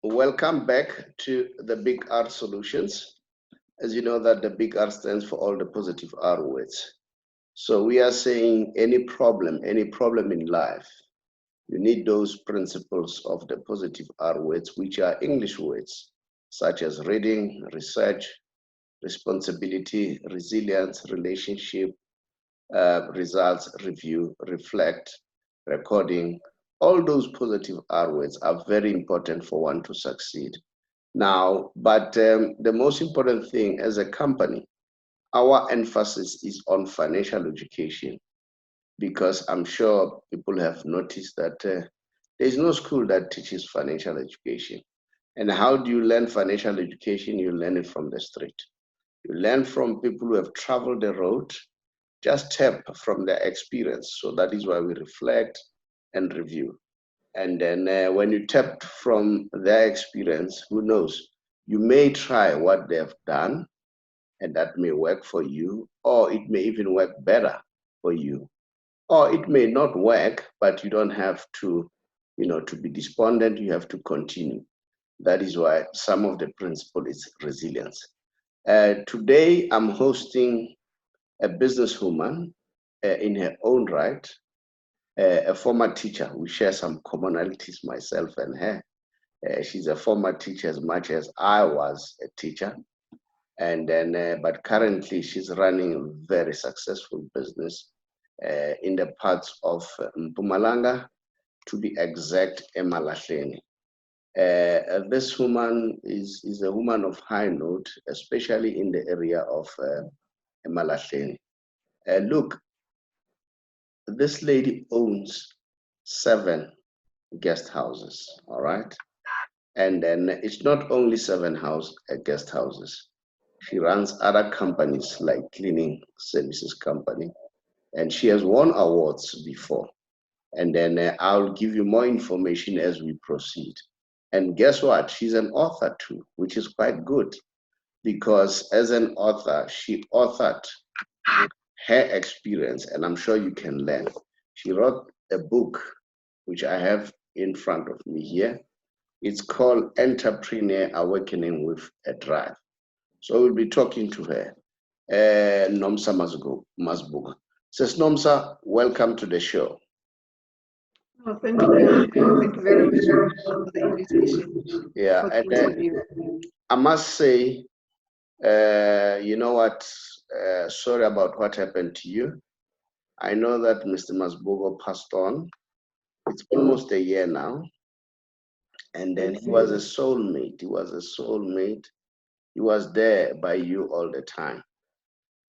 Welcome back to the Big R Solutions. As you know that the Big R stands for all the positive R words. So we are saying any problem in life, you need those principles of the positive R words, which are English words, such as reading, research, responsibility, resilience, relationship, results, review, reflect, recording. All those positive R words are very important for one to succeed. Now, but the most important thing as a company, our emphasis is on financial education, because I'm sure people have noticed that there's no school that teaches financial education. And how do you learn financial education? You learn it from the street. You learn from people who have traveled the road, just tap from their experience. So that is why we reflect and review. And then when you tap from their experience, who knows? You may try what they have done, and that may work for you, or it may even work better for you. Or it may not work, but you don't have to, to be despondent. You have to continue. That is why some of the principle is resilience. Today, I'm hosting a businesswoman in her own right, a former teacher. We share some commonalities, myself and her. She's a former teacher as much as I was a teacher. And then, but currently she's running a very successful business in the parts of Mpumalanga, to be exact, Emalahleni. This woman is a woman of high note, especially in the area of Emalahleni. Look, this lady owns 7 guest houses, all right? And then it's not only 7 guest houses. She runs other companies like cleaning services company, and she has won awards before. And then I'll give you more information as we proceed. And guess what? She's an author too, which is quite good, because as an author, she authored her experience, and I'm sure you can learn. She wrote a book, which I have in front of me here. It's called Entrepreneur Awakening with a Drive. So we'll be talking to her, Nomsa Mazibuko. Says Nomsa, welcome to the show. Oh, thank you. Thank you very much for the invitation. Yeah, and then I must say, you know what? Sorry about what happened to you. I know that Mr. Mazibuko passed on. It's almost a year now. And then he was a soulmate. He was a soulmate. He was there by you all the time.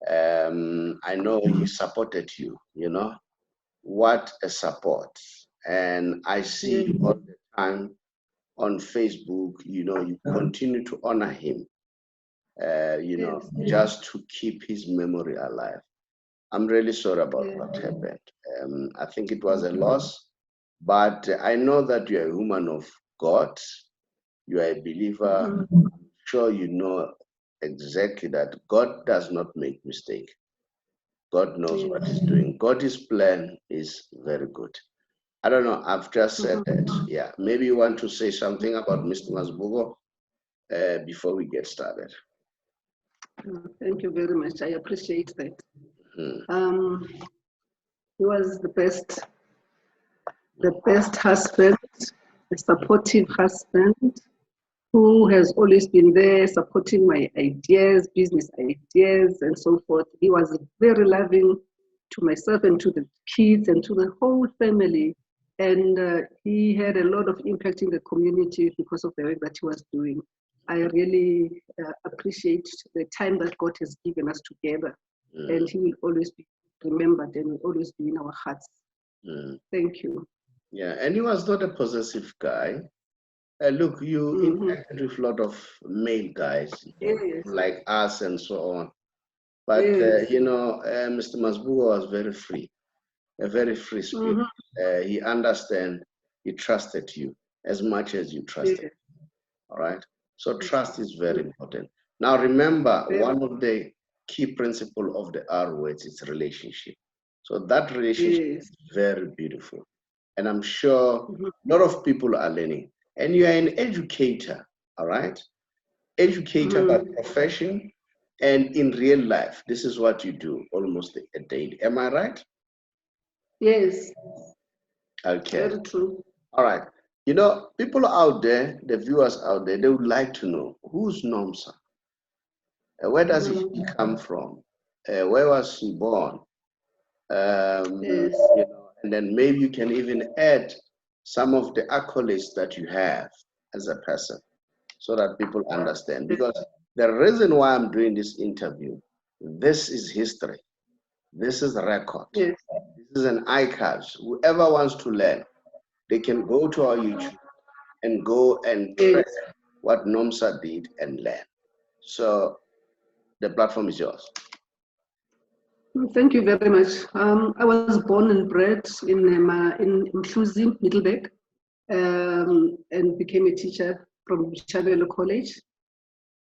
I know he supported you, what a support. And I see you all the time on Facebook, you continue to honor him, just to keep his memory alive. I'm really sorry about what happened. I think it was a loss, but I know that you're a woman of God. You are a believer. I'm sure you know exactly that God does not make mistake. God knows what he's doing. God's plan is very good. I don't know, I've just said that. Yeah, maybe you want to say something about Mr. Mazibuko before we get started. Thank you very much. I appreciate that. He was the best husband, a supportive husband, who has always been there supporting my ideas, business ideas, and so forth. He was very loving to myself and to the kids and to the whole family. And he had a lot of impact in the community because of the work that he was doing. I really appreciate the time that God has given us together. And he will always be remembered and will always be in our hearts. Thank you. Yeah, and he was not a possessive guy. Look, you interacted with a lot of male guys, like us and so on. But, Mr. Mazibuko was very free, a very free spirit. He understood, he trusted you as much as you trusted. All right? So trust is very important. Now, remember, one of the key principles of the R words is relationship. So that relationship is very beautiful. And I'm sure a lot of people are learning. and you are an educator, all right? Educator by profession, and in real life, this is what you do almost a day. Am I right? Yes. Okay. Very true. All right. You know, people out there, the viewers out there, they would like to know who's Nomsa? Where does he come from? Where was he born? Yes. You know, and then maybe you can even add some of the accolades that you have as a person so that people understand. Because the reason why I'm doing this interview, this is history. This is a record. Yes. This is an archives. Whoever wants to learn, they can go to our YouTube and go and track what Nomsa did and learn. So the platform is yours. Thank you very much. I was born and bred in Mhluzi, Middleburg, and became a teacher from Chabelo College.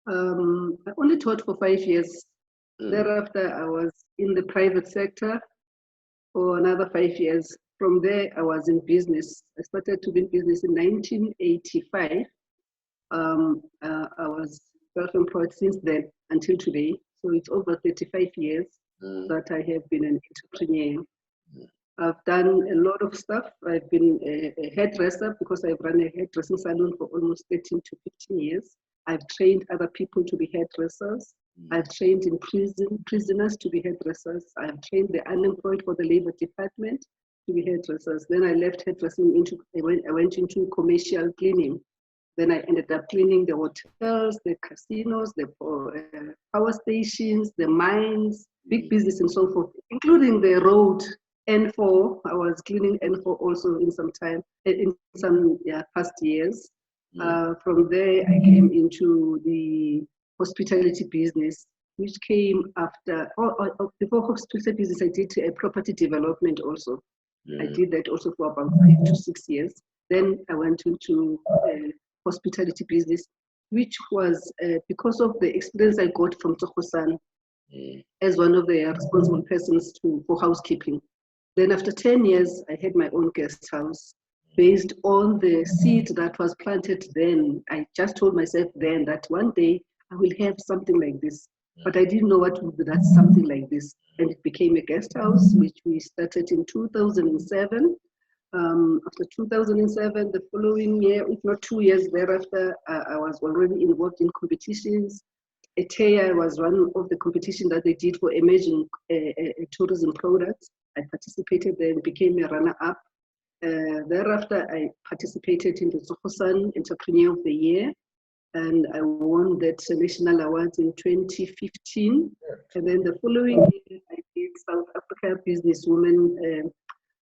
I only taught for 5 years. Thereafter, I was in the private sector for another 5 years. From there, I was in business. I started to be in business in 1985. I was self-employed since then until today. So it's over 35 years that I have been an entrepreneur. I've done a lot of stuff. I've been a hairdresser because I've run a hairdressing salon for almost 13 to 15 years. I've trained other people to be hairdressers. I've trained in prisoners to be hairdressers. I've trained the unemployed for the labor department to be hairdressers. Then I left hairdressing I went into commercial cleaning. Then I ended up cleaning the hotels, the casinos, the power stations, the mines, big business and so forth, including the road N4. I was cleaning N4 also in some past years. From there, I came into the hospitality business, which came after, before hospitality business, I did a property development also. I did that also for about 5 to 6 years. Then I went into hospitality business, which was because of the experience I got from Tsogo as one of the responsible persons for housekeeping. Then after 10 years, I had my own guest house based on the seed that was planted then. I just told myself then that one day I will have something like this, but I didn't know what would be that something like this. And it became a guest house, which we started in 2007. After 2007, the following year, if not 2 years thereafter, I was already involved in competitions. ETEA was one of the competitions that they did for emerging tourism products. I participated there and became a runner-up. Thereafter, I participated in the Tsogo Entrepreneur of the Year, and I won that national award in 2015. And then the following year, I did South Africa Businesswomen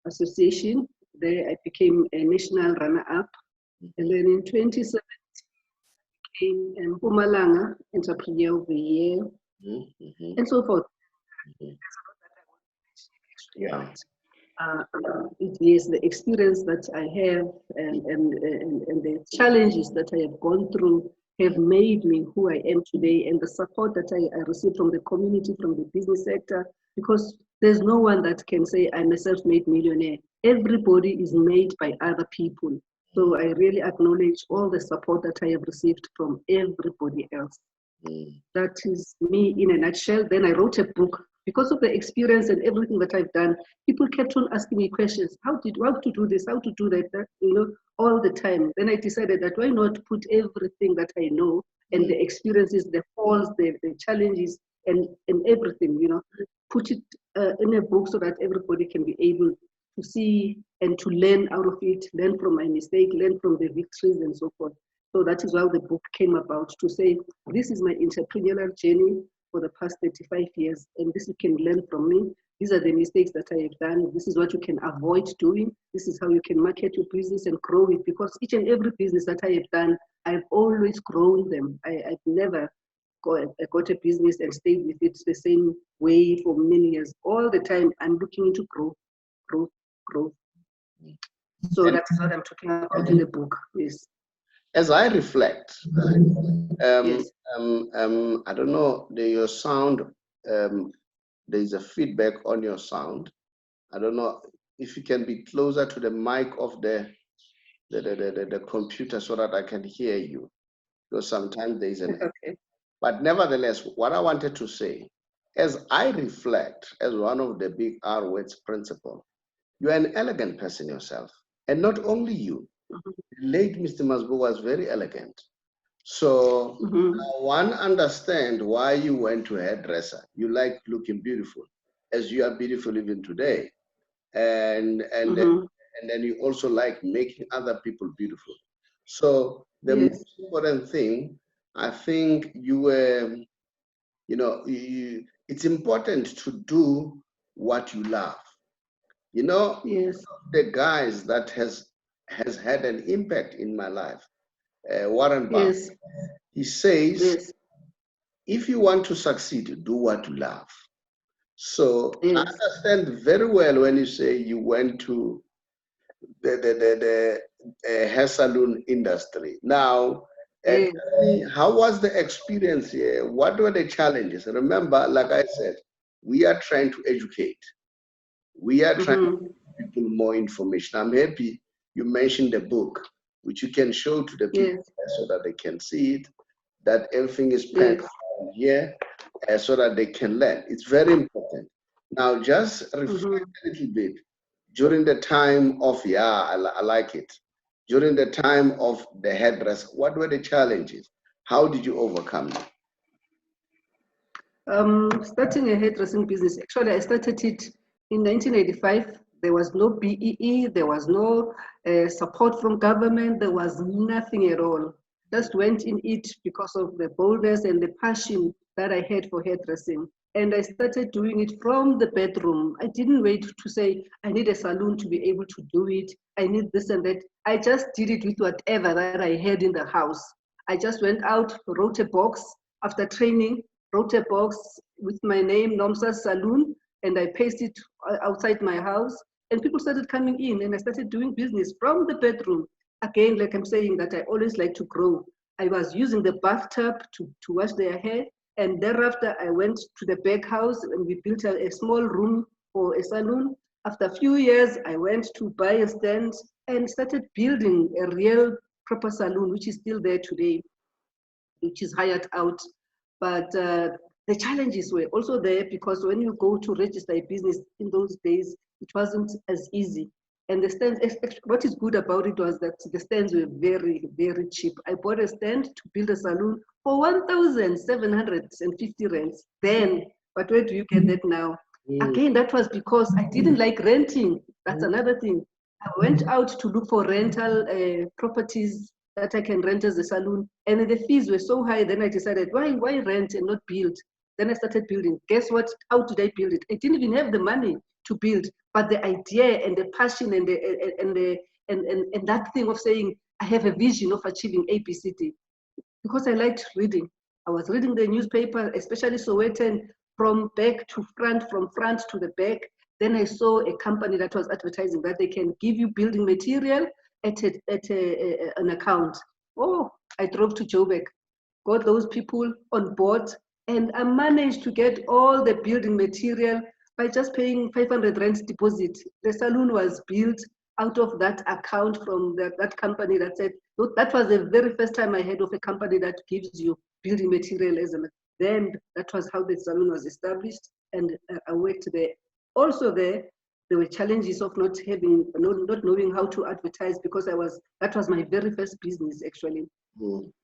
Association. There I became a national runner-up. And then in 2017, I became a Mpumalanga Entrepreneur of the Year, and so forth. Yeah. Yes, the experience that I have and the challenges that I have gone through have made me who I am today, and the support that I receive from the community, from the business sector, because there's no one that can say I'm a self-made millionaire. Everybody is made by other people. So I really acknowledge all the support that I have received from everybody else. That is me in a nutshell. Then I wrote a book. Because of the experience and everything that I've done, people kept on asking me questions. How to do this, how to do that, all the time. Then I decided that why not put everything that I know and the experiences, the falls, the challenges, and everything, put it in a book so that everybody can be able to see and to learn out of it, learn from my mistake, learn from the victories and so forth. So that is how the book came about, to say, this is my entrepreneurial journey for the past 35 years, and this you can learn from me. These are the mistakes that I have done. This is what you can avoid doing. This is how you can market your business and grow it, because each and every business that I have done, I've always grown them. I've never got a business and stayed with it the same way for many years. All the time, I'm looking to grow. So that's what I'm talking about in the book. Yes. As I reflect, Yes. I don't know, your sound, there's a feedback on your sound. I don't know if you can be closer to the mic of the the computer so that I can hear you, because sometimes there is an. Okay. But nevertheless, what I wanted to say, as I reflect as one of the big R words principle, you are an elegant person yourself. And not only you, the late Mr. Mazibuko was very elegant. So now one understand why you went to a hairdresser. You like looking beautiful, as you are beautiful even today. And then you also like making other people beautiful. So the Yes. most important thing, I think you were, it's important to do what you love. Yes. The guys that has had an impact in my life, Warren Buffett. Yes. He says, Yes. if you want to succeed, do what you love. So I Yes. understand very well when you say you went to the hair salon industry. Now, Yes. tell me, how was the experience here? What were the challenges? Remember, like I said, we are trying to educate. We are trying to give people more information. I'm happy you mentioned the book, which you can show to the people Yes. so that they can see it, that everything is packed Yes. here so that they can learn. It's very important. Now, just reflect a little bit during the time of, I like it. During the time of the hairdresser, what were the challenges? How did you overcome them? Starting a hairdressing business, actually, I started it in 1985. There was no BEE, there was no support from government, there was nothing at all. Just went in it because of the boldness and the passion that I had for hairdressing. And I started doing it from the bedroom. I didn't wait to say, I need a salon to be able to do it. I need this and that. I just did it with whatever that I had in the house. I just went out, wrote a box after training, wrote a box with my name, Nomsa Saloon, and I pasted it outside my house. And people started coming in, and I started doing business from the bedroom. Again, like I'm saying, that I always like to grow. I was using the bathtub to wash their hair. And thereafter, I went to the back house and we built a small room for a salon. After a few years, I went to buy a stand and started building a real proper salon, which is still there today, which is hired out. But the challenges were also there because when you go to register a business in those days, it wasn't as easy. And the stands, what is good about it was that the stands were very, very cheap. I bought a stand to build a salon for 1,750 rands then. But where do you get that now? Again, that was because I didn't like renting. That's another thing. I went out to look for rental properties that I can rent as a salon, and the fees were so high. Then I decided, why rent and not build? Then I started building. Guess what? How did I build it? I didn't even have the money to build, but the idea and the passion and that thing of saying I have a vision of achieving ABCD, because I liked reading. I was reading the newspaper, especially Sowetan, from back to front, from front to the back. Then I saw a company that was advertising that they can give you building material at an account. Oh, I drove to Joburg, got those people on board, and I managed to get all the building material by just paying 500 rand deposit. The saloon was built out of that account from that company that said, look, that was the very first time I heard of a company that gives you building material as a, then that was how the saloon was established, and I worked there. Also there were challenges of not knowing how to advertise, because that was my very first business actually.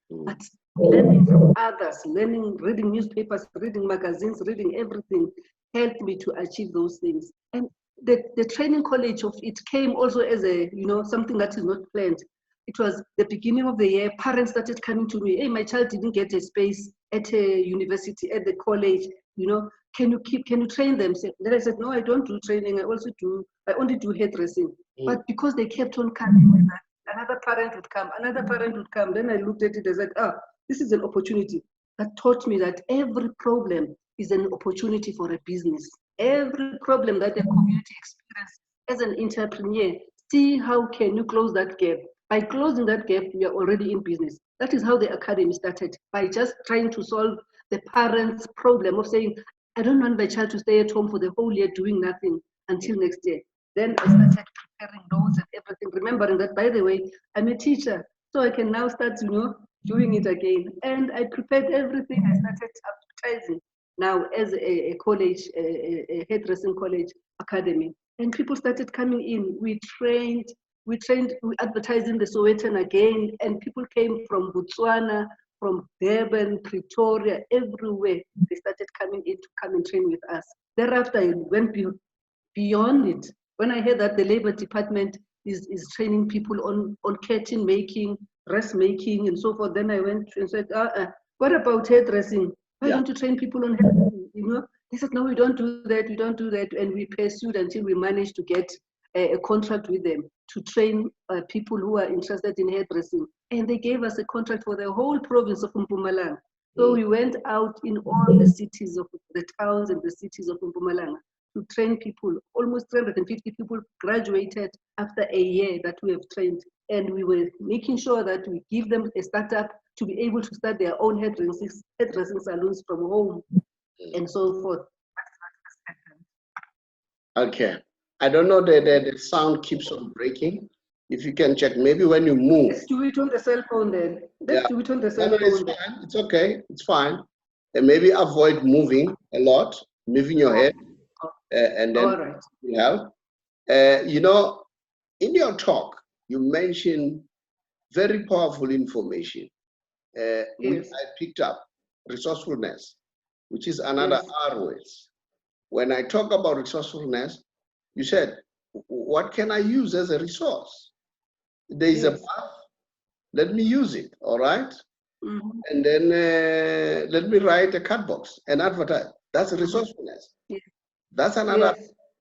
But learning from others, reading newspapers, reading magazines, reading everything helped me to achieve those things. And the training college of it came also as a, something that is not planned. It was the beginning of the year. Parents started coming to me, hey, my child didn't get a space at a university, at the college, can you train them? Then I said, no, I don't do training. I only do hairdressing. But because they kept on coming with that, another parent would come. Then I looked at it and said, this is an opportunity. That taught me that every problem is an opportunity for a business. Every problem that the community experiences as an entrepreneur, see how can you close that gap. By closing that gap, we are already in business. That is how the academy started, by just trying to solve the parents' problem of saying, I don't want my child to stay at home for the whole year doing nothing until next year. Then I started preparing notes and everything, remembering that, by the way, I'm a teacher, so I can now start, doing it again. And I prepared everything. I started advertising now as a college, a hairdressing college academy. And people started coming in. We advertised in the Sowetan again, and people came from Botswana, from Durban, Pretoria, everywhere. They started coming in to come and train with us. Thereafter, I went beyond it. When I heard that the labor department is training people on curtain making, dress making, and so forth, then I went and said, what about hairdressing? Why don't you train people on hairdressing? They said, no, we don't do that, we don't do that. And we pursued until we managed to get a contract with them to train people who are interested in hairdressing. And they gave us a contract for the whole province of Mpumalanga. So we went out in all the cities of the towns and the cities of Mpumalanga to train people. Almost 350 people graduated after a year that we have trained. And we were making sure that we give them a startup to be able to start their own hairdressing salons from home and so forth. Okay. I don't know, the sound keeps on breaking. If you can check, maybe when you move. Let's do it on the cell phone then. Let's do it on the cell phone. It's fine. It's okay. It's fine. And maybe avoid moving a lot, moving your head, and then all right. Help. In your talk, you mentioned very powerful information, which I picked up, resourcefulness, which is another R word. When I talk about resourcefulness, you said, what can I use as a resource? There is a path, let me use it, all right? And then let me write a card box and advertise. That's resourcefulness. That's another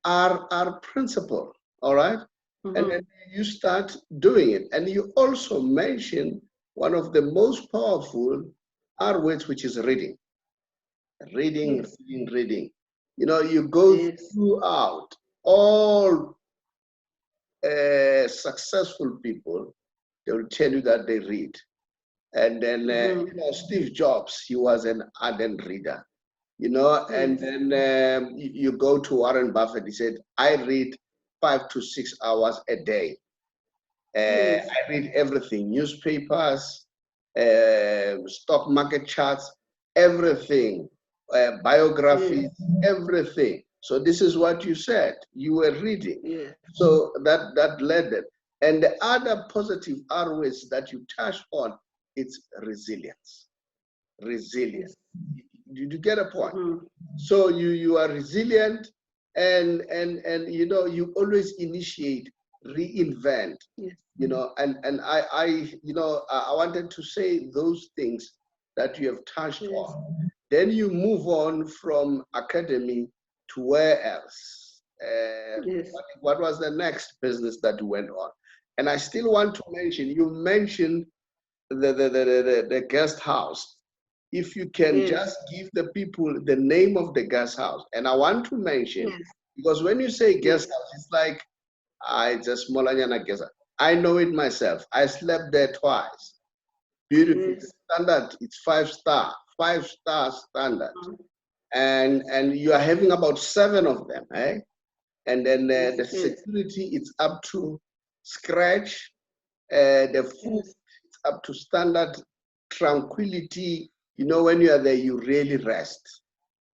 R principle, all right? And then you start doing it. And you also mentioned one of the most powerful R words, which is reading. Reading. You go throughout all successful people, they will tell you that they read. And then Steve Jobs, he was an ardent reader. And then you go to Warren Buffett, he said, I read 5 to 6 hours a day. I read everything, newspapers, stock market charts, everything, biographies, everything. So this is what you said, you were reading. So that led it. And the other positive R words that you touched on, it's resilience. Resilience. Did you get a point? So you are resilient, and you always initiate, reinvent. And I wanted to say those things that you have touched on. Then you move on from academy to where else? What was the next business that you went on? And I still want to mention, you mentioned the guest house. If you can just give the people the name of the guest house. And I want to mention, because when you say guest house, it's like, it's a small guest house. I know it myself. I slept there twice. Beautiful. Standard, it's 5-star standard. And you are having about 7 of them, eh? And then the security, it's up to scratch. The food, it's up to standard. Tranquility. When you are there, you really rest.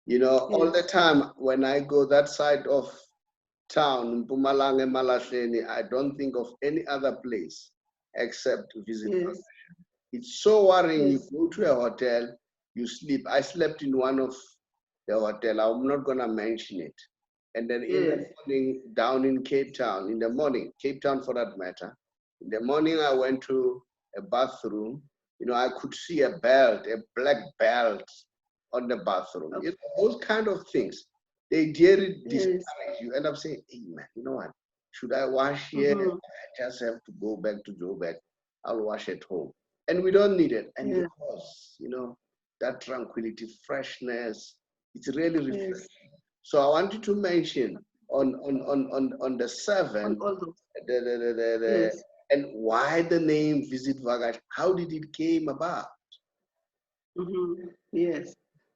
All the time when I go that side of town, Mpumalanga, Malahleni, I don't think of any other place except Visit Vakasha. It's so worrying. You go to a hotel, you sleep. I slept in one of the hotel. I'm not gonna mention it. And then in the morning, down in Cape Town, in the morning, Cape Town for that matter, in the morning I went to a bathroom. I could see a belt, a black belt on the bathroom. Those kind of things, they dare discourage you. End up saying, hey man, you know what? Should I wash here? I just have to go back to Joburg. I'll wash at home. And we don't need it. And because, that tranquility, freshness, it's really refreshing. So I wanted to mention on the 7, and why the name Visit Vakasha? How did it came about? Yes,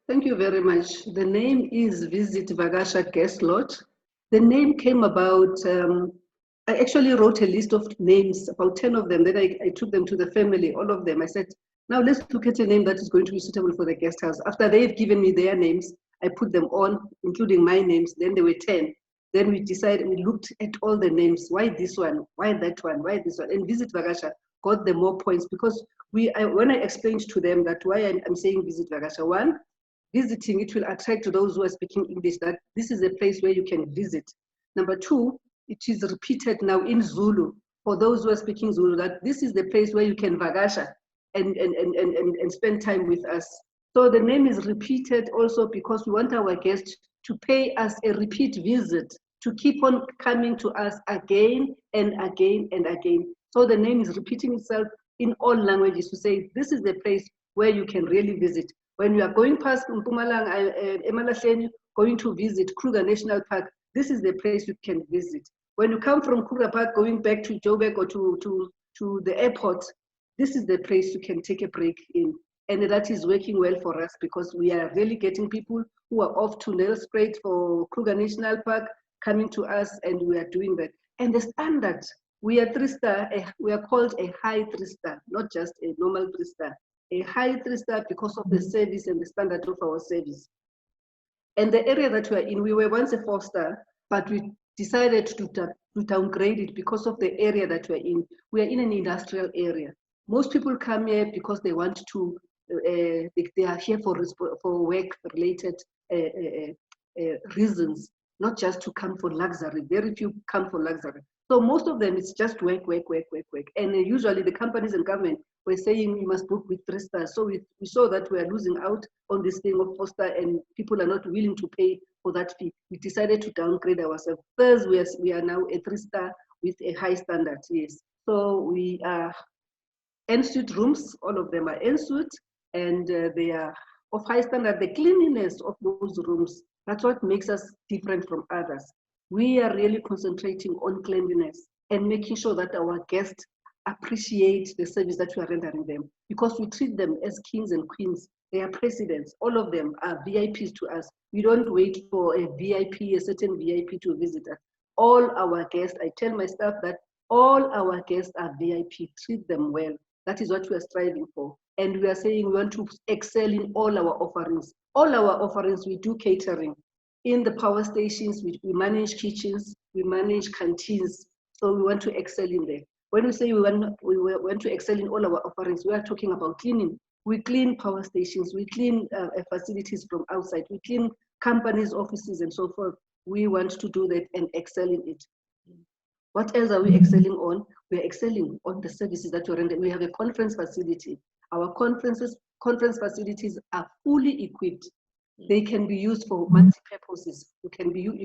thank you very much. The name is Visit Vakasha Guest Lodge. The name came about I actually wrote a list of names, about 10 of them. Then I took them to the family, all of them. I said, now let's look at a name that is going to be suitable for the guest house. After they've given me their names, I put them on, including my names. Then there were 10. Then we decided, we looked at all the names. Why this one? Why that one? Why this one? And Visit Vakasha got the more points because when I explained to them that why I'm saying Visit Vakasha, one, visiting, it will attract those who are speaking English, that this is a place where you can visit. Number two, it is repeated now in Zulu for those who are speaking Zulu, that this is the place where you can vakasha and spend time with us. So the name is repeated also because we want our guests to pay us a repeat visit, to keep on coming to us again and again and again. So the name is repeating itself in all languages to say, this is the place where you can really visit. When you are going past Mpumalanga, Emalahleni, going to visit Kruger National Park, this is the place you can visit. When you come from Kruger Park going back to Joburg or to the airport, this is the place you can take a break in. And that is working well for us because we are really getting people who are off to Nelspruit for Kruger National Park coming to us, and we are doing that. And the standard, we are 3-star, we are called a high 3-star, not just a normal 3-star. A high 3-star because of the service and the standard of our service. And the area that we are in, we were once a 4-star, but we decided to downgrade it because of the area that we're in. We are in an industrial area. Most people come here because they want to, they are here for work-related reasons, not just to come for luxury. Very few come for luxury. So most of them, it's just work. And usually the companies and government were saying you must book with 3 stars. So we saw that we are losing out on this thing of 4-star and people are not willing to pay for that fee. We decided to downgrade ourselves. First, we are now a 3-star with a high standard, yes. So we are en-suite rooms, all of them are en-suite, and they are of high standard. The cleanliness of those rooms, that's what makes us different from others. We are really concentrating on cleanliness and making sure that our guests appreciate the service that we are rendering them, because we treat them as kings and queens. They are presidents. All of them are VIPs to us. We don't wait for a certain VIP to visit us. All our guests, I tell my staff that all our guests are VIP. Treat them well. That is what we are striving for. And we are saying we want to excel in all our offerings. All our offerings, we do catering. In the power stations, we manage kitchens, we manage canteens. So we want to excel in there. When we say we want to excel in all our offerings, we are talking about cleaning. We clean power stations, we clean facilities from outside, we clean companies' offices and so forth. We want to do that and excel in it. What else are we excelling on? We are excelling on the services that we render. We have a conference facility. Our conference facilities are fully equipped. They can be used for multi-purposes. You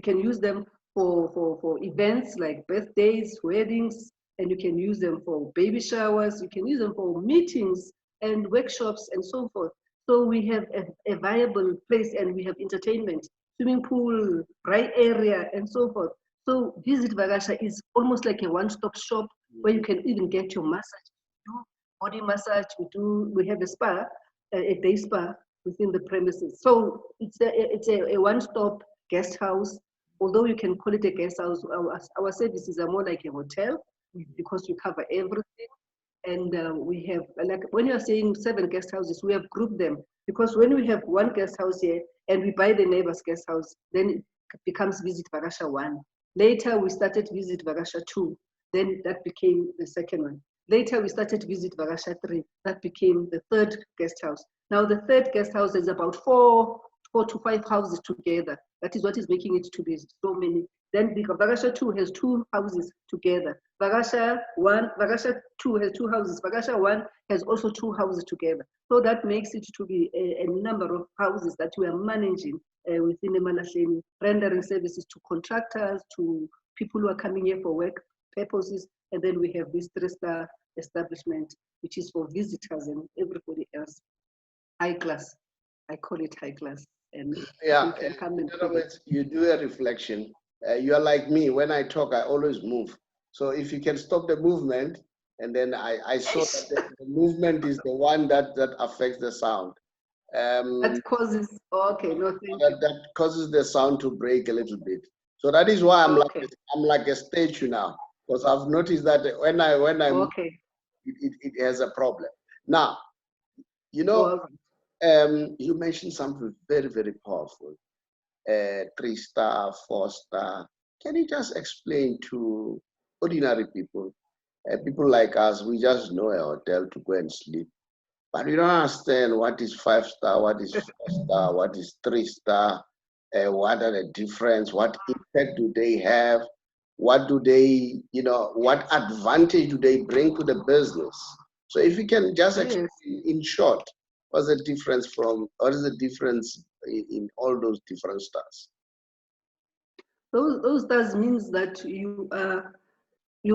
can use them for events like birthdays, weddings, and you can use them for baby showers. You can use them for meetings and workshops and so forth. So we have a viable place, and we have entertainment, swimming pool, right area, and so forth. So Visit Vakasha is almost like a one-stop shop where you can even get your massage, body massage. We have a spa, a day spa within the premises. So it's a one-stop guest house. Although you can call it a guest house, our services are more like a hotel because we cover everything. And we have, like when you're saying 7 guest houses, we have grouped them, because when we have one guest house here and we buy the neighbor's guest house, then it becomes Visit Vakasha 1. Later we started Visit Vakasha 2, then that became the second one. Later we started Visit Vakasha 3, that became the 3rd guest house. Now the 3rd guest house is about 4 to 5 houses together. That is what is making it to be so many. Then Vakasha 2 has 2 houses together. Vakasha 2 has 2 houses. Vakasha 1 has also 2 houses together. So that makes it to be a number of houses that we are managing within Emalahleni, rendering services to contractors, to people who are coming here for work purposes. And then we have this 3-star establishment, which is for visitors and everybody else. High class. I call it high class. And yeah, in other words, you do a reflection. You are like me. When I talk, I always move. So if you can stop the movement, and then I saw that the movement is the one that affects the sound. That causes, okay, no, thank you. That causes the sound to break a little bit. So that is why I'm like a statue now. Because I've noticed that when I move, Okay. it has a problem. Now, you know, Well, you mentioned something very, very powerful. 3-star, 4-star. Can you just explain to ordinary people, people like us, we just know a hotel to go and sleep, but we don't understand what is 5-star, what is 4-star, what is 3-star, what are the difference, what impact do they have, what do they, what advantage do they bring to the business? So if you can just explain in short, what is the difference in all those different stars? those does means that you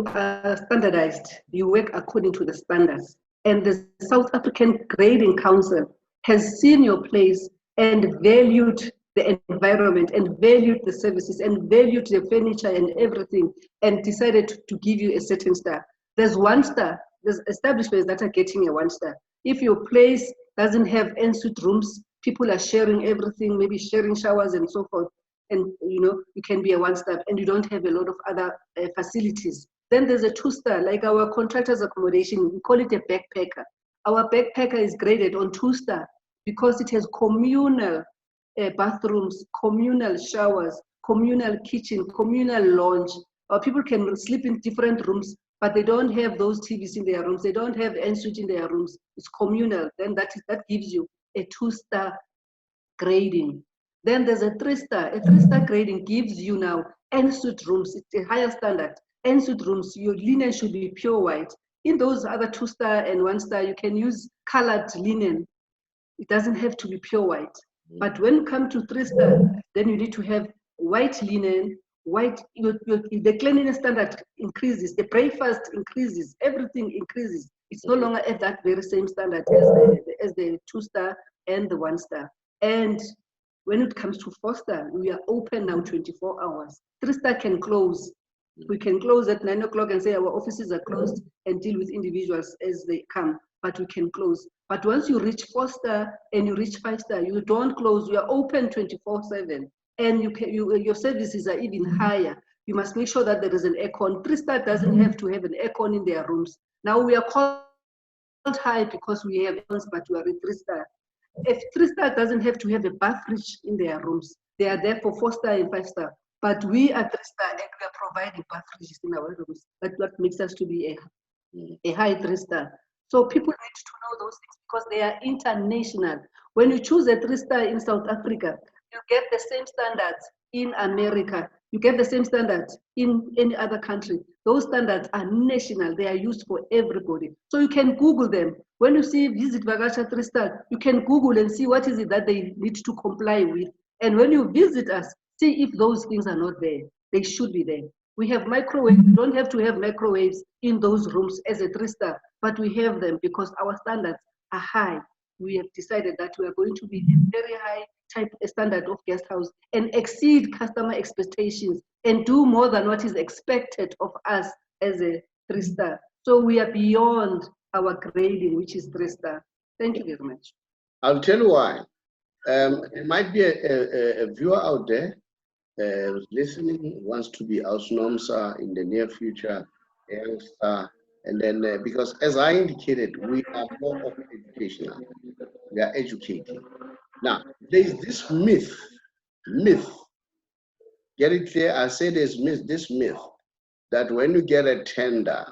are standardized. You work according to the standards. And the South African Grading Council has seen your place and valued the environment and valued the services and valued the furniture and everything and decided to give you a certain star. There's 1-star. There's establishments that are getting a 1-star. If your place doesn't have ensuite rooms, people are sharing everything, maybe sharing showers and so forth, and you can be a 1-star and you don't have a lot of other facilities. Then there's a 2-star, like our contractors accommodation, we call it a backpacker. Our backpacker is graded on 2-star because it has communal bathrooms, communal showers, communal kitchen, communal lounge. People can sleep in different rooms, but they don't have those TVs in their rooms. They don't have ensuite in their rooms. It's communal. Then that gives you a 2-star grading. Then there's a 3-star. A 3-star grading gives you now ensuite rooms. It's a higher standard. Ensuite rooms, your linen should be pure white. In those other 2-star and 1-star, you can use colored linen. It doesn't have to be pure white. But when you come to 3-star, then you need to have white linen, white, the cleanliness standard increases, the breakfast increases, everything increases. It's no longer at that very same standard as the 2-star and the 1-star. And when it comes to 4-star, we are open now 24 hours. 3-star can close. We can close at 9 o'clock and say our offices are closed and deal with individuals as they come, but we can close. But once you reach 4-star and you reach 5-star, you don't close. You are open 24/7, and your services are even higher. You must make sure that there is an aircon. 3-star doesn't have to have an aircon in their rooms. Now we are called high because we have aircons, but we are a 3-star. If 3-star doesn't have to have a bathroom in their rooms, they are there for 4-star and 5-star. But we are 3-star and we are providing bathrooms in our rooms. That's what makes us to be a high 3-star. So people need to know those things because they are international. When you choose a 3-star in South Africa, you get the same standards in America. You get the same standards in any other country. Those standards are national. They are used for everybody. So you can Google them. When you see Visit Vakasha 3-star, you can Google and see what is it that they need to comply with. And when you visit us, see if those things are not there. They should be there. We have microwaves. You don't have to have microwaves in those rooms as a 3-star, but we have them because our standards are high. We have decided that we are going to be a very high type standard of guest house and exceed customer expectations and do more than what is expected of us as a 3-star. So we are beyond our grading, which is 3-star. Thank you very much. I'll tell you why. There might be a viewer out there listening, wants to be house Nomsa in the near future, and then because as I indicated, we are more of educational. We are educating. Now, there's this myth, get it clear? I say this myth that when you get a tender,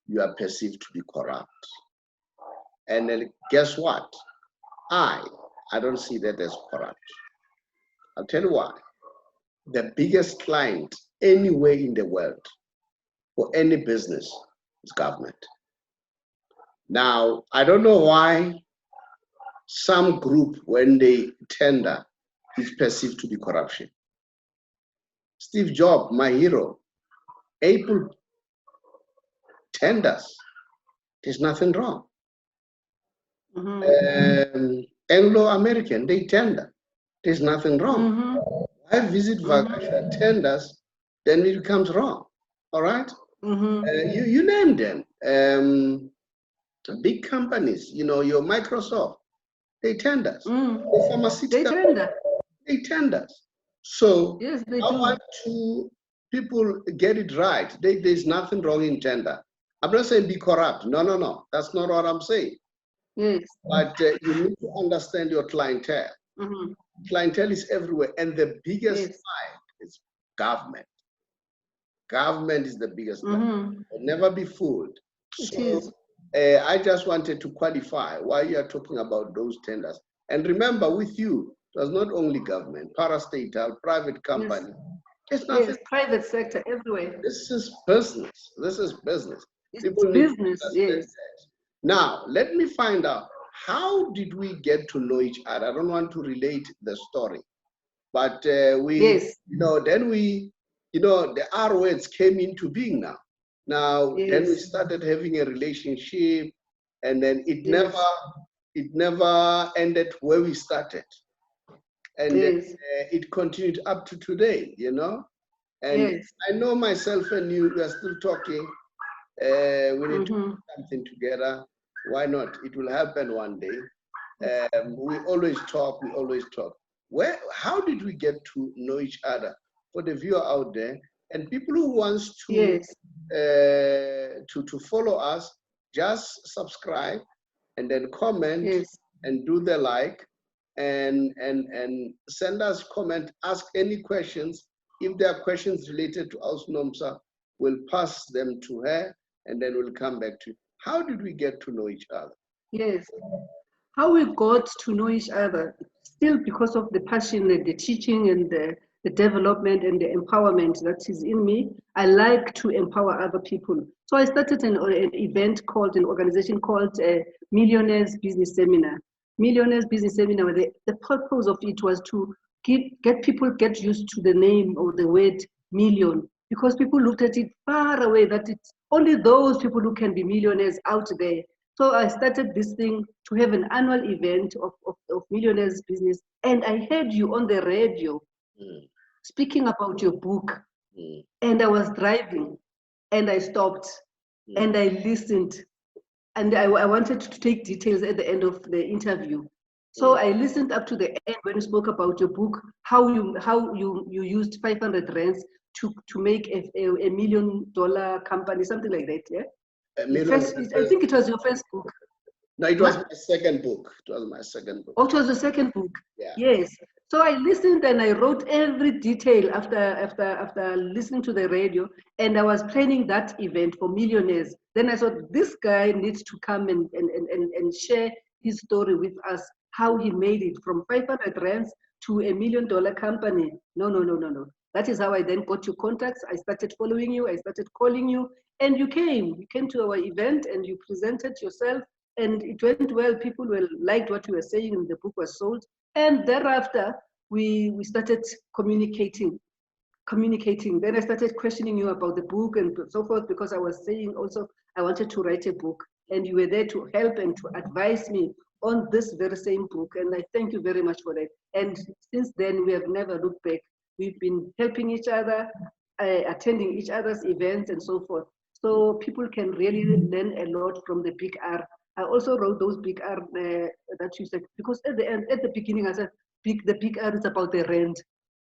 you are perceived to be corrupt. And then guess what? I don't see that as corrupt. I'll tell you why. The biggest client anywhere in the world for any business is government. Now, I don't know why some group, when they tender, is perceived to be corruption. Steve Jobs, my hero, Apple tenders, there's nothing wrong. Anglo-American, they tender, there's nothing wrong. Why Visit Vakasha tenders, then it becomes wrong, all right? You name them. Big companies, your Microsoft, they tenders. The pharmaceutical, they tenders. So yes, they I do. want to people get it right. There's nothing wrong in tender. I'm not saying be corrupt. No, no, no. That's not what I'm saying. Yes. But you need to understand your clientele. Mm-hmm. Clientele is everywhere. And the biggest client is government. Government is the biggest client. Mm-hmm. Never be fooled. It So is. I just wanted to qualify why you are talking about those tenders. And remember, with you, it was not only government, parastatal, private company. Yes. There's nothing. Yes, private sector everywhere. This is business. This is business. It's People need to business, understand yes. that. Now, let me find out, how did we get to know each other? I don't want to relate the story, but Yes. then the R words came into being now. Now, then we Yes. started having a relationship, and then it Yes. never ended where we started. And Yes. it continued up to today, And Yes. I know myself and you are still talking. We need to do something together. Why not? It will happen one day. We always talk. How did we get to know each other? For the viewer out there and people who wants to Yes. to follow us, just subscribe and then comment Yes. and do the like and send us comment, ask any questions. If there are questions related to Aus Nomsa, we'll pass them to her and then we'll come back to you. How did we get to know each other? Yes. How we got to know each other, still because of the passion and the teaching and the development and the empowerment that is in me. I like to empower other people. So I started an organization called Millionaires Business Seminar. Millionaires Business Seminar, the purpose of it was to get people get used to the name or the word million, because people looked at it far away, that it's only those people who can be millionaires out there. So I started this thing to have an annual event of millionaires business. And I heard you on the radio speaking about your book. And I was driving and I stopped and I listened. And I wanted to take details at the end of the interview. So I listened up to the end when you spoke about your book, how you used 500 rands to make a $1 million company, something like that, yeah? I think it was your first book. No, it was my second book. It was my second book. Oh, it was the second book. Yeah. Yes. So I listened and I wrote every detail after listening to the radio, and I was planning that event for millionaires. Then I thought this guy needs to come and share his story with us, how he made it from 500 rands to $1 million company. No. That is how I then got your contacts. I started following you. I started calling you, and you came. You came to our event and you presented yourself, and it went well. People liked what you were saying, and the book was sold. And thereafter, we started communicating. Then I started questioning you about the book and so forth, because I was saying also I wanted to write a book, and you were there to help and to advise me on this very same book. And I thank you very much for that. And since then, we have never looked back. We've been helping each other, attending each other's events and so forth. So people can really learn a lot from the Big R. I also wrote those Big R that you said, because at the beginning I said, the Big R is about the rent.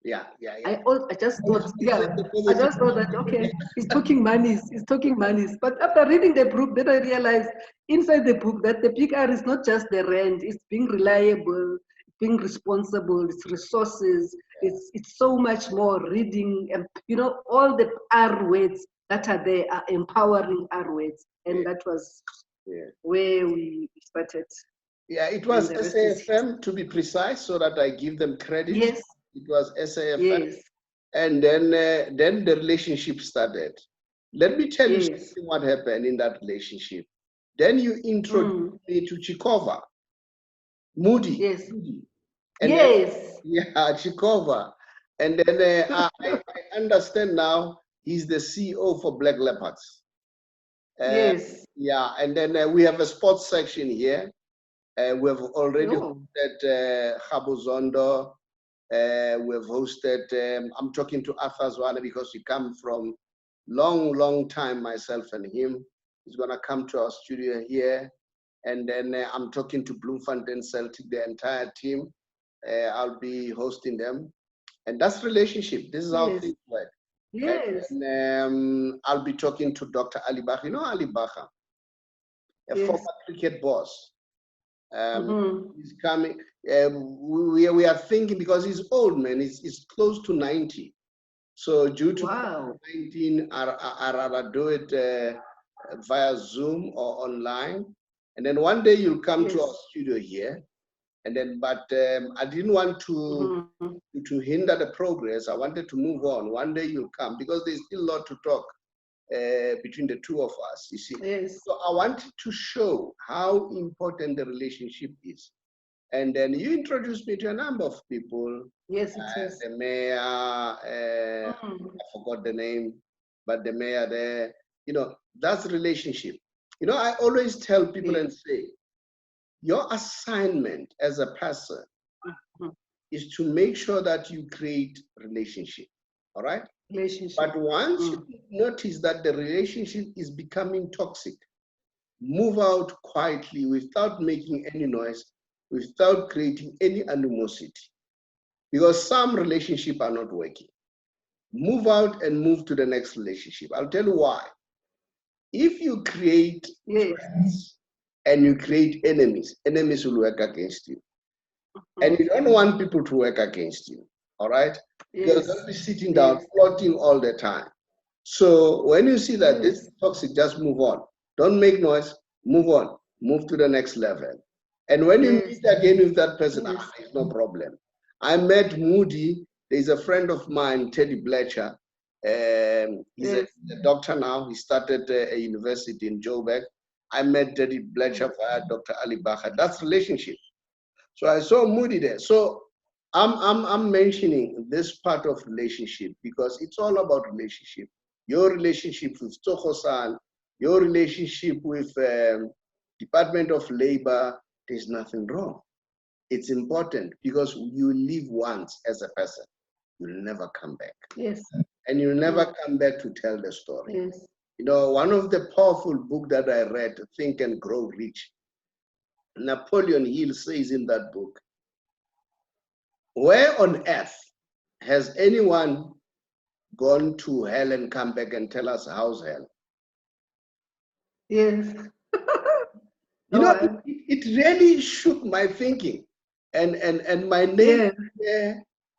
Yeah. I just thought that, okay, he's talking monies. But after reading the book, then I realized inside the book that the Big R is not just the rent, it's being reliable, being responsible, it's resources, it's so much more. Reading, and all the R words that are there are empowering R words. And that was where we started. Yeah, it was SAFM, to be precise, so that I give them credit. Yes. It was SAFM. Yes. And then the relationship started. Let me tell you something what happened in that relationship. Then you introduced me to Chikova, Moody. Yes. And yes. Then, Chikova. And then I understand now he's the CEO for Black Leopards. Yes. Yeah, and then we have a sports section here. We have already hosted Khabo Zondo. We have hosted, I'm talking to Arthur Zwane because we come from long time, myself and him. He's going to come to our studio here. And then I'm talking to Bloemfontein Celtic, the entire team. I'll be hosting them. And that's relationship. This is how things work. Yes. And I'll be talking to Dr. Ali Baha. You know Ali Baha, a Yes. former cricket boss. Mm-hmm. He's coming. We are thinking, because he's old, man. He's close to 90. So due to Wow. COVID-19, I rather do it via Zoom or online. And then one day you'll come to our studio here. And then, but I didn't want to hinder the progress. I wanted to move on. One day you'll come, because there's still a lot to talk between the two of us, you see. Yes. So I wanted to show how important the relationship is. And then you introduced me to a number of people. Yes, it is. The mayor, I forgot the name, but the mayor there, that's relationship. I always tell people and say, your assignment as a person is to make sure that you create relationship, all right? Relationship. But once you notice that the relationship is becoming toxic, move out quietly without making any noise, without creating any animosity. Because some relationships are not working. Move out and move to the next relationship. I'll tell you why. If you create friends and you create enemies, enemies will work against you. And you don't want people to work against you, all right? Because they'll be sitting down, plotting all the time. So when you see that this is toxic, just move on. Don't make noise, move on, move to the next level. And when you meet again with that person, there's no problem. I met Moody. There's a friend of mine, Teddy Bletcher. He's a doctor now. He started a university in Joburg. I met Teddy Bletcher via Dr. Ali Baha. That's relationship. So I saw Moody there. So I'm mentioning this part of relationship because it's all about relationship. Your relationship with Tsogo-san, your relationship with Department of Labor, there's nothing wrong. It's important because you live once as a person. You'll never come back. Yes. And you'll never come back to tell the story. Yes. One of the powerful books that I read, Think and Grow Rich, Napoleon Hill says in that book, where on earth has anyone gone to hell and come back and tell us how's hell? Yes. It really shook my thinking. And my neighbor,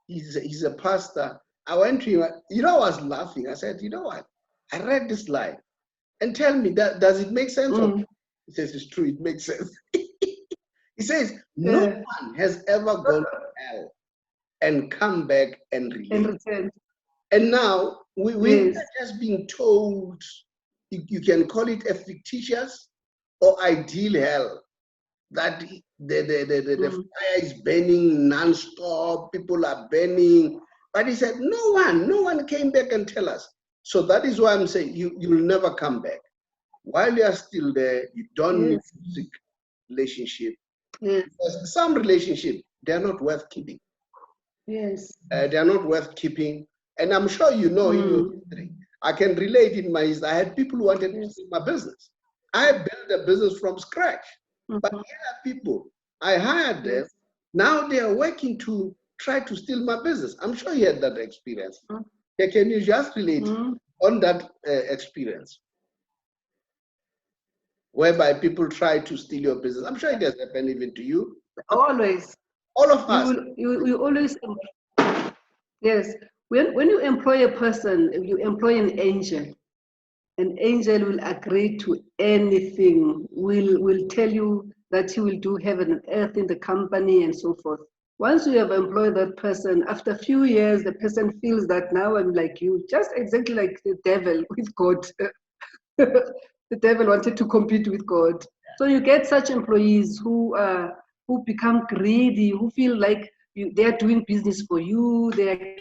he's a pastor. I went to him, I was laughing. I said, you know what? I read this line. And tell me, does it make sense? He says, it's true, it makes sense. He says, no one has ever gone to hell and come back and relate. And now we're just being told, you can call it a fictitious or ideal hell, that the fire is burning non-stop, people are burning. But he said, no one came back and tell us. So that is why I'm saying you'll never come back. While you are still there, you don't need to seek relationship. Because some relationship, they're not worth keeping. Yes. They're not worth keeping. And I'm sure in your history, I can relate in my history. I had people who wanted to steal my business. I built a business from scratch. But here are people, I hired them. Now they are working to try to steal my business. I'm sure you had that experience. Can you just relate on that experience? Whereby people try to steal your business. I'm sure it has happened even to you. Always. All of us. You always, yes. When you employ a person, you employ an angel. An angel will agree to anything, will tell you that he will do heaven and earth in the company and so forth. Once you have employed that person, after a few years, the person feels that now I'm like you, just exactly like the devil with God. The devil wanted to compete with God. So you get such employees who become greedy, who feel like they're doing business for you, they're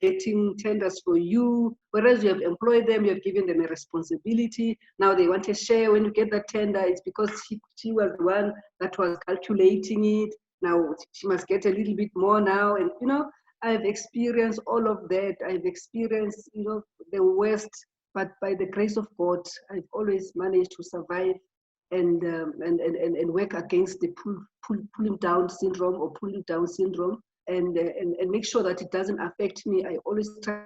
getting tenders for you, whereas you have employed them, you have given them a responsibility. Now they want a share. When you get that tender, it's because she was the one that was calculating it. Now she must get a little bit more now. And I've experienced all of that. I've experienced, the worst, but by the grace of God, I've always managed to survive and work against the pulling down syndrome or pulling down syndrome. And make sure that it doesn't affect me. I always try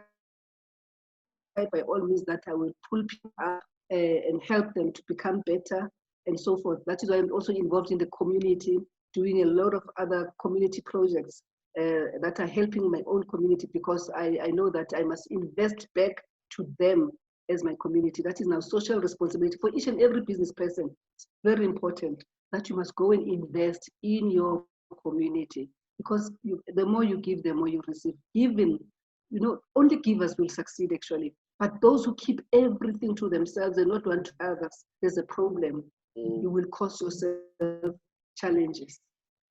by all means that I will pull people up and help them to become better and so forth. That is why I'm also involved in the community, doing a lot of other community projects that are helping my own community, because I know that I must invest back to them as my community. That is now social responsibility for each and every business person. It's very important that you must go and invest in your community, because the more you give, the more you receive. Giving, only givers will succeed actually. But those who keep everything to themselves and not want to others, there's a problem. You will cause yourself challenges.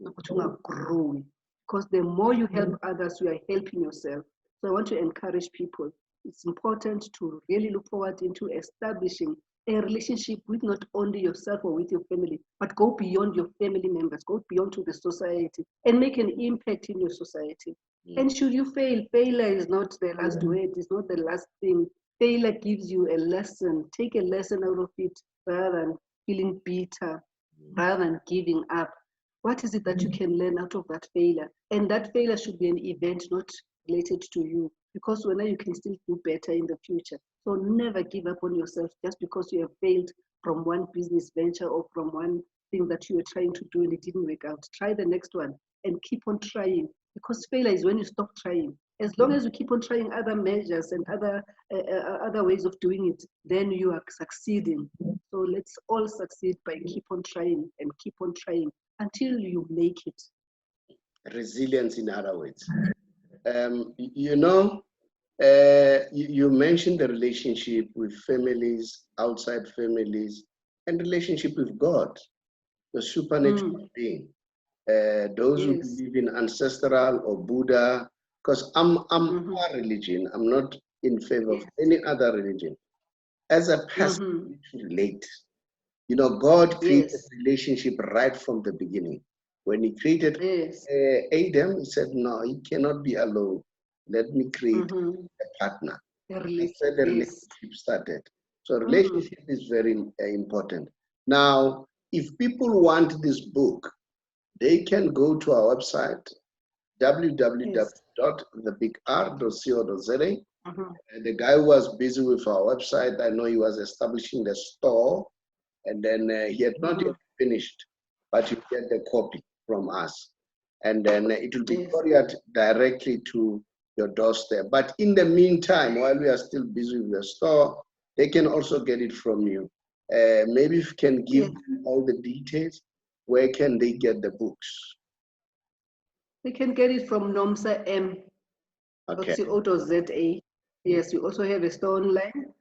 Because the more you help others, you are helping yourself. So I want to encourage people. It's important to really look forward into establishing a relationship with not only yourself or with your family, but go beyond your family members, go beyond to the society and make an impact in your society. And should you fail, failure is not the last word, it's not the last thing. Failure gives you a lesson. Take a lesson out of it rather than feeling bitter, rather than giving up. What is it that you can learn out of that failure? And that failure should be an event not related to you, because now you can still do better in the future. So never give up on yourself just because you have failed from one business venture or from one thing that you were trying to do and it didn't work out. Try the next one and keep on trying, because failure is when you stop trying. As long as you keep on trying other measures and other ways of doing it, then you are succeeding. So let's all succeed by keep on trying and keep on trying until you make it. Resilience, in other words. You mentioned the relationship with families, outside families, and relationship with God, the supernatural being. Those who believe in ancestral or Buddha, because I'm a religion, I'm not in favor of any other religion. As a person, we should relate. God created relationship right from the beginning. When he created Adam, he said, no, he cannot be alone. Let me create a partner. That's where the relationship started. So relationship is very important. Now, if people want this book, they can go to our website, www.thebigr.co.za. The guy who was busy with our website, I know he was establishing the store, and then he had not yet finished, but you get the copy from us. And then it will be couriered directly to your doorstep. But in the meantime, while we are still busy with the store, they can also get it from you. Maybe if you can give them all the details, where can they get the books? They can get it from Nomsa M. .co.za. Yes, we also have a store online,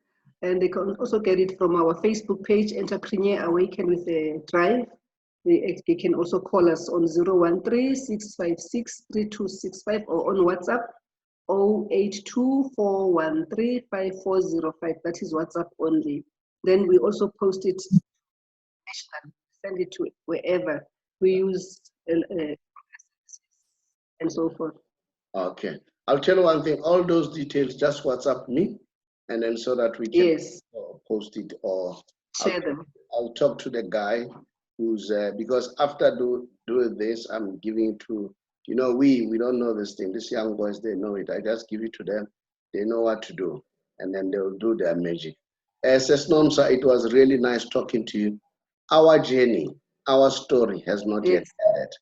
and they can also get it from our Facebook page, Entrepreneur Awaken with a Drive. They can also call us on 013-656-3265 or on WhatsApp 0824135405. That is WhatsApp only. Then we also post it nationally, send it to wherever we use and so forth. Okay. I'll tell you one thing, all those details, just WhatsApp me, and then so that we can post it or share them. I'll talk to the guy who's, because after doing this, I'm giving it to, we don't know this thing. These young boys, they know it. I just give it to them. They know what to do, and then they'll do their magic. Sis Nomsa, it was really nice talking to you. Our journey, our story has not yet ended.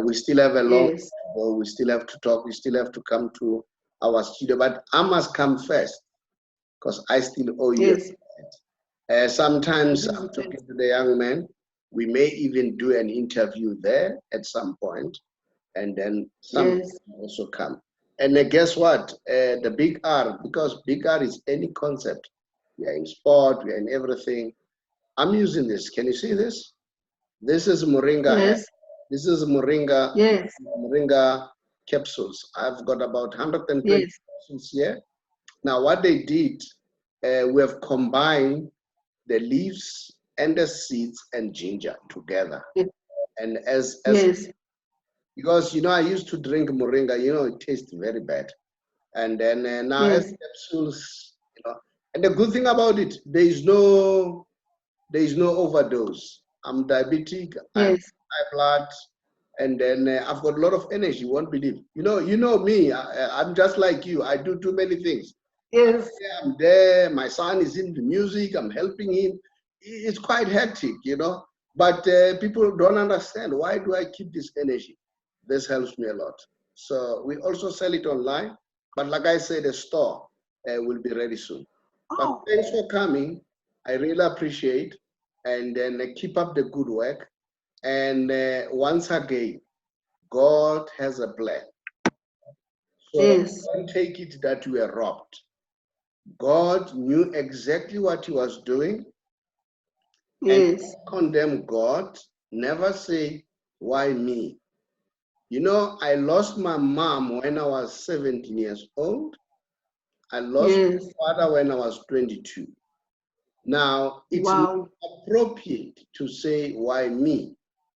We still have a long way to go. We still have to talk. We still have to come to our studio. But I must come first because I still owe you. Sometimes I'm talking to the young man. We may even do an interview there at some point, and then some also come. And guess what? The Big R, because Big R is any concept. We are in sport. We are in everything. I'm using this. Can you see this? This is Moringa. Yes. This is Moringa, Moringa capsules. I've got about 120 capsules here. Now, what they did, we have combined the leaves and the seeds and ginger together. And because, I used to drink Moringa, it tastes very bad. And then now as capsules, and the good thing about it, there is no overdose. I'm diabetic, I have high blood, and then I've got a lot of energy. You won't believe. You know me. I'm just like you. I do too many things. Yes. I'm there, my son is into music, I'm helping him. It's quite hectic, you know. But people don't understand, why do I keep this energy? This helps me a lot. So we also sell it online. But like I said, the store will be ready soon. But Oh, thanks for coming. I really appreciate. And then keep up the good work. And once again, God has a plan. So yes. don't take it that you were robbed. God knew exactly what he was doing, and Yes. condemn God. Never say, why me? You know, I lost my mom when I was 17 years old. I lost Yes. my father when I was 22. Now, it's not Wow. appropriate to say, why me?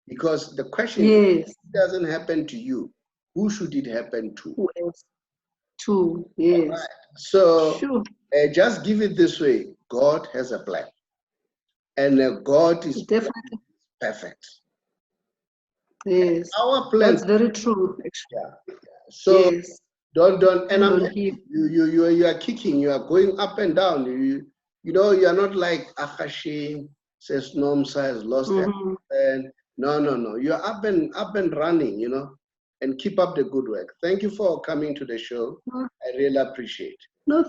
Because the question is, if Yes. it doesn't happen to you, who should it happen to? Who else? Two. Yes. So Sure. just give it this way: God has a plan, and God is Definitely. perfect. Yes. Our plan, That's very true, actually. yeah. So Yes. don't, and And I'm on happy. him. You are kicking, you are going up and down. You know, you are not like Akashi says Nomsa has lost Mm-hmm. everything. No. You are up and running, you know, and keep up the good work. Thank you for coming to the show. No, I really appreciate. no,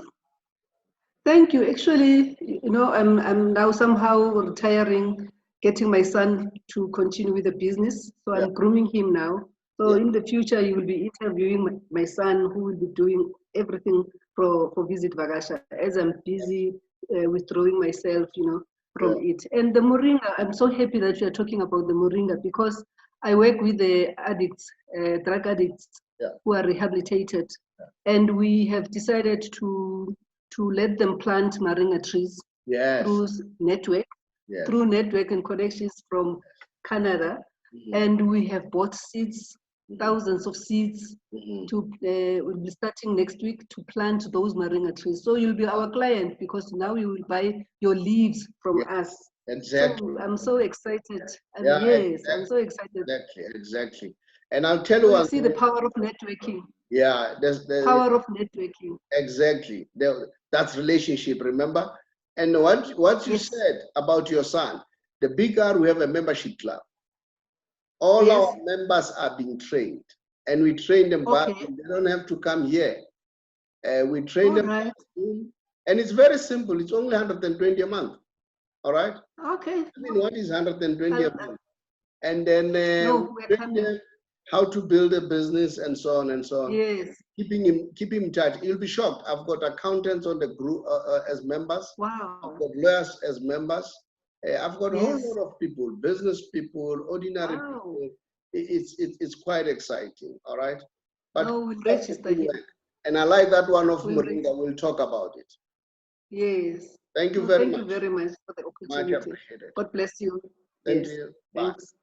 thank you. Actually, I'm now somehow retiring, getting my son to continue with the business. So Yeah, I'm grooming him now. So yeah, in the future, you will be interviewing my son, who will be doing everything for Visit Vakasha, as I'm busy withdrawing myself, yeah, from it. And the moringa, I'm so happy that you are talking about the moringa, because I work with the addicts, drug addicts yeah. who are rehabilitated, and we have decided to let them plant moringa trees Yes, through network, yes. through network and connections from Canada. Mhm, And we have bought seeds, mhm, thousands of seeds. mhm. We'll be starting next week to plant those moringa trees. So you'll be our client, because now you will buy your leaves from Yeah, us. exactly. So I'm so excited. Yeah, Yes, I'm so excited. exactly. And I'll tell you So you one see the thing. power of networking, Yeah, power of networking. exactly. That's relationship, remember? And what you Yes, said about your son, the Big R, we have a membership club. All yes, our members are being trained, and we train them badly. okay, They don't have to come here. We train all them right, by Zoom, and it's very simple. It's only 120 a month. All right. okay. I mean, what is 120 I'll, a month? And then we no, we're train coming. them how to build a business and so on and so on. Yes, Keep him in touch. You'll be shocked. I've got accountants on the group as members. I've wow, got lawyers as members. I've got a whole yes, lot of people, business people, ordinary wow. people. It's quite exciting. All right, but No, keep we'll up the register good him. work. And I like that one of We'll register. Moringa. We'll talk about it. Yes. Thank you No, very thank you much. very much for the Much opportunity. appreciated. God bless you. Thank Yes, you. Bye. thanks.